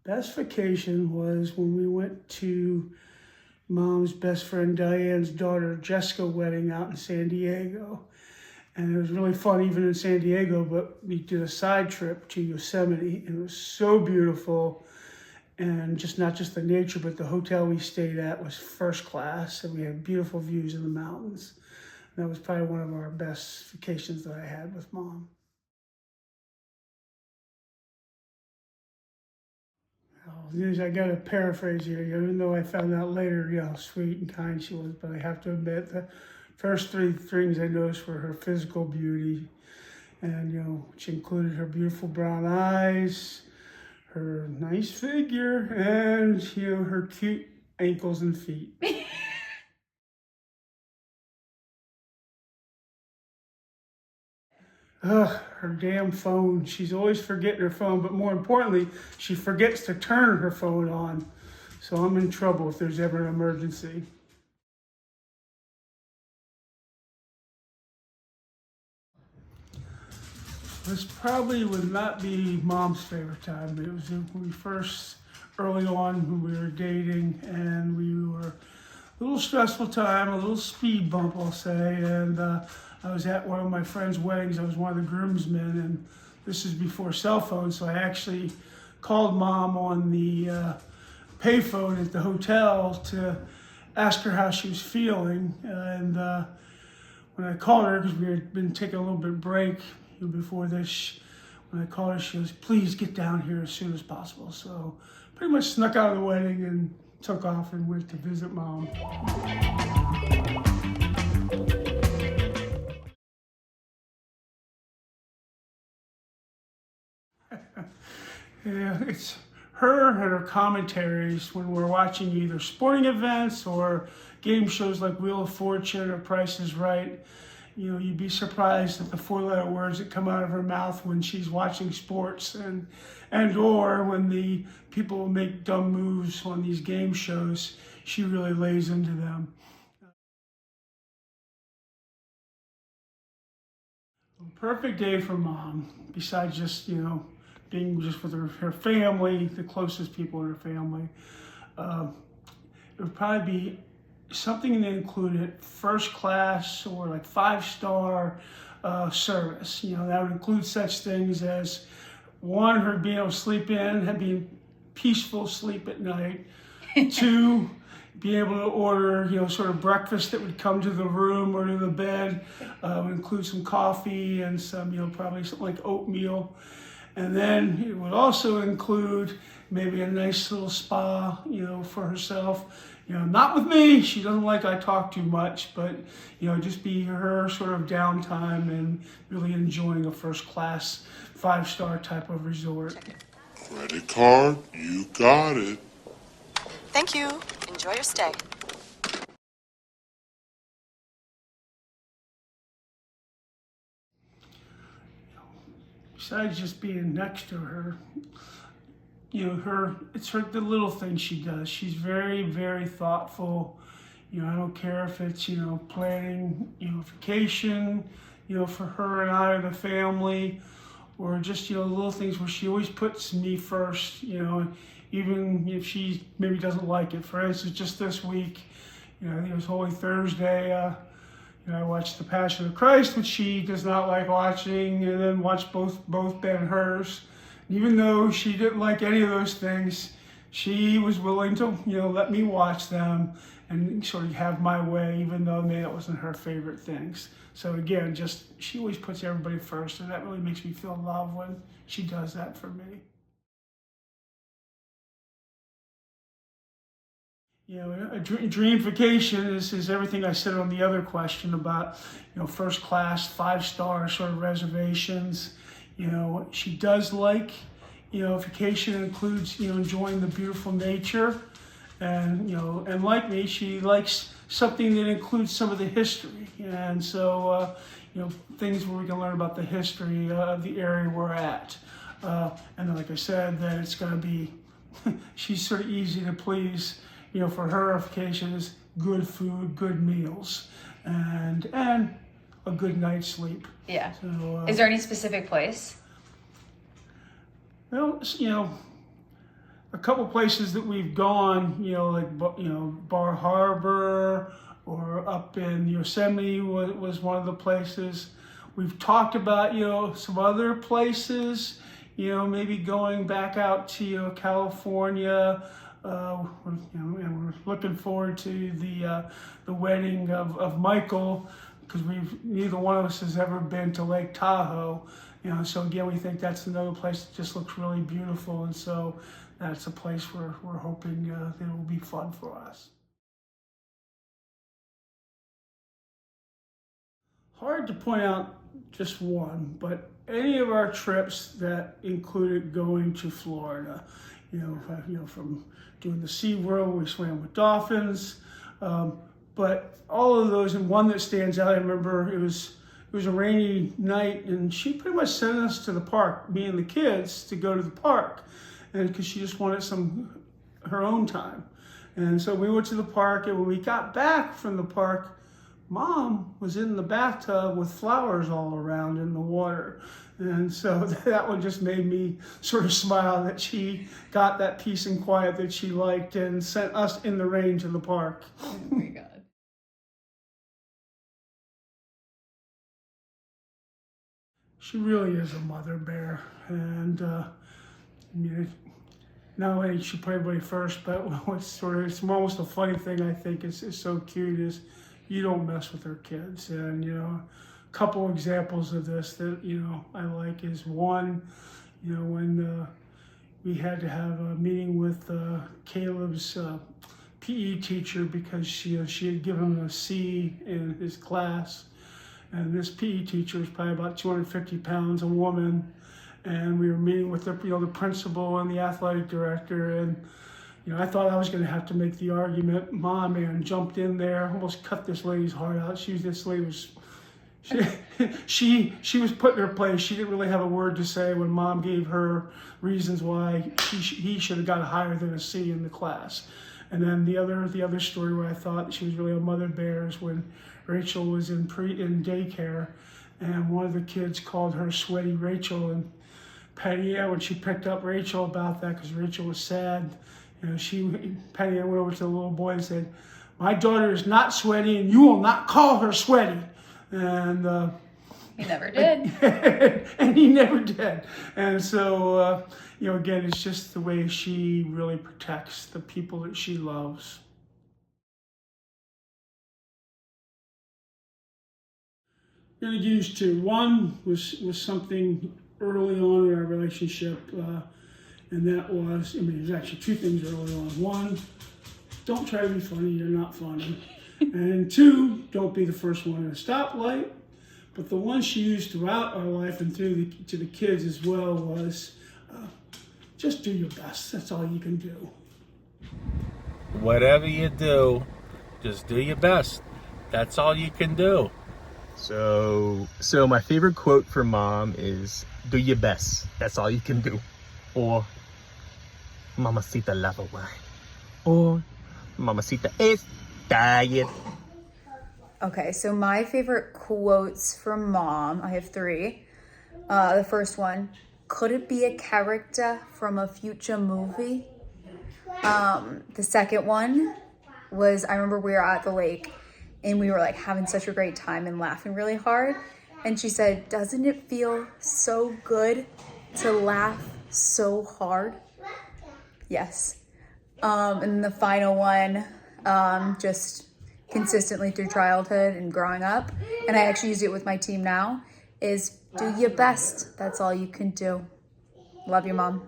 Best vacation was when we went to Mom's best friend Diane's daughter Jessica wedding out in San Diego. And it was really fun even in San Diego, but we did a side trip to Yosemite and it was so beautiful. And just not just the nature, but the hotel we stayed at was first class and we had beautiful views of the mountains. And that was probably one of our best vacations that I had with Mom. I got to paraphrase here, even though I found out later, how sweet and kind she was, but I have to admit the first three things I noticed were her physical beauty, and, which included her beautiful brown eyes, her nice figure, and, her cute ankles and feet. Ugh, her damn phone. She's always forgetting her phone, but more importantly, she forgets to turn her phone on. So I'm in trouble if there's ever an emergency. This probably would not be Mom's favorite time. It was when we first, early on, when we were dating, and we were a little stressful time, a little speed bump, I'll say, and I was at one of my friend's weddings. I was one of the groomsmen, and this is before cell phones, so I actually called Mom on the payphone at the hotel to ask her how she was feeling. And when I called her, because we had been taking a little bit of break before this, when I called her, she goes, "Please get down here as soon as possible." So pretty much snuck out of the wedding and took off and went to visit Mom. Yeah, it's her and her commentaries when we're watching either sporting events or game shows like Wheel of Fortune or Price is Right. You'd be surprised at the four-letter words that come out of her mouth when she's watching sports and or when the people make dumb moves on these game shows, she really lays into them. Perfect day for Mom, besides just, being just with her family, the closest people in her family. It would probably be something that included first class or like 5-star service. That would include such things as, one, her being able to sleep in, having peaceful sleep at night. Two, being able to order, sort of breakfast that would come to the room or to the bed, would include some coffee and some, probably something like oatmeal. And then it would also include maybe a nice little spa, for herself. Not with me. She doesn't like I talk too much, but, just be her sort of downtime and really enjoying a first class 5-star type of resort. Credit card, you got it. Thank you. Enjoy your stay. Besides just being next to her, it's the little things she does. She's very, very thoughtful. I don't care if it's, planning, vacation, for her and I or the family, or just, little things where she always puts me first, even if she maybe doesn't like it. For instance, just this week, I think it was Holy Thursday, I watched The Passion of Christ, which she does not like watching, and then watched both Ben-Hurs. Even though she didn't like any of those things, she was willing to, let me watch them and sort of have my way, even though maybe that wasn't her favorite things. So again, she always puts everybody first, and that really makes me feel loved when she does that for me. A dream vacation is everything I said on the other question about, first class, 5-star sort of reservations. She does like, vacation includes, enjoying the beautiful nature. And, and like me, she likes something that includes some of the history. And so, things where we can learn about the history of the area we're at. And then, like I said, that it's going to be, she's sort of easy to please. For her vacation is good food, good meals, and a good night's sleep. Yeah. So, is there any specific place? Well, a couple places that we've gone, like Bar Harbor or up in Yosemite was one of the places. We've talked about some other places, maybe going back out to California. And we're looking forward to the wedding of Michael, because neither one of us has ever been to Lake Tahoe. So again, we think that's another place that just looks really beautiful, and so that's a place where we're hoping that it will be fun for us. Hard to point out just one, but any of our trips that included going to Florida, from doing the SeaWorld, we swam with dolphins, but all of those, and one that stands out, I remember it was a rainy night, and she pretty much sent us to the park, me and the kids, to go to the park, and because she just wanted her own time. And so we went to the park, and when we got back from the park, Mom was in the bathtub with flowers all around in the water. And so that one just made me sort of smile that she got that peace and quiet that she liked and sent us in the rain to the park. Oh my God. She really is a mother bear. And not only did she put everybody first, but it's almost a funny thing I think is so cute is you don't mess with her kids. And, a couple examples of this that, I like is one, when we had to have a meeting with Caleb's PE teacher because she had given him a C in his class. And this PE teacher was probably about 250 pounds, a woman. And we were meeting with the principal and the athletic director, and I thought I was going to have to make the argument. Mom, man, jumped in there, almost cut this lady's heart out. This lady was, she was put in her place. She didn't really have a word to say when Mom gave her reasons why he should have got higher than a C in the class. And then the other story where I thought she was really a mother bear is when Rachel was in daycare, and one of the kids called her Sweaty Rachel, and Patty Ann, when she picked up Rachel about that, because Rachel was sad, Patty Ann went over to the little boy and said, "My daughter is not sweaty, and you will not call her sweaty." And He never did. and he never did. And so, again, it's just the way she really protects the people that she loves. I'm going to use two. One was something early on in our relationship, and that was, there's actually two things early on. One, don't try to be funny, you're not funny. And two, don't be the first one at a stoplight. But the one she used throughout our life and to the kids as well was, just do your best. That's all you can do. Whatever you do, just do your best. That's all you can do. So my favorite quote from Mom is, "Do your best. That's all you can do." Or, "Mamacita lava wine." Or, "Mamacita es diet." Okay, so my favorite quotes from Mom, I have three. The first one, could it be a character from a future movie? The second one was, I remember we were at the lake and we were like having such a great time and laughing really hard. And she said, "Doesn't it feel so good to laugh so hard?" Yes. And the final one, just consistently through childhood and growing up, and I actually use it with my team now, is do your best. That's all you can do. Love you, Mom.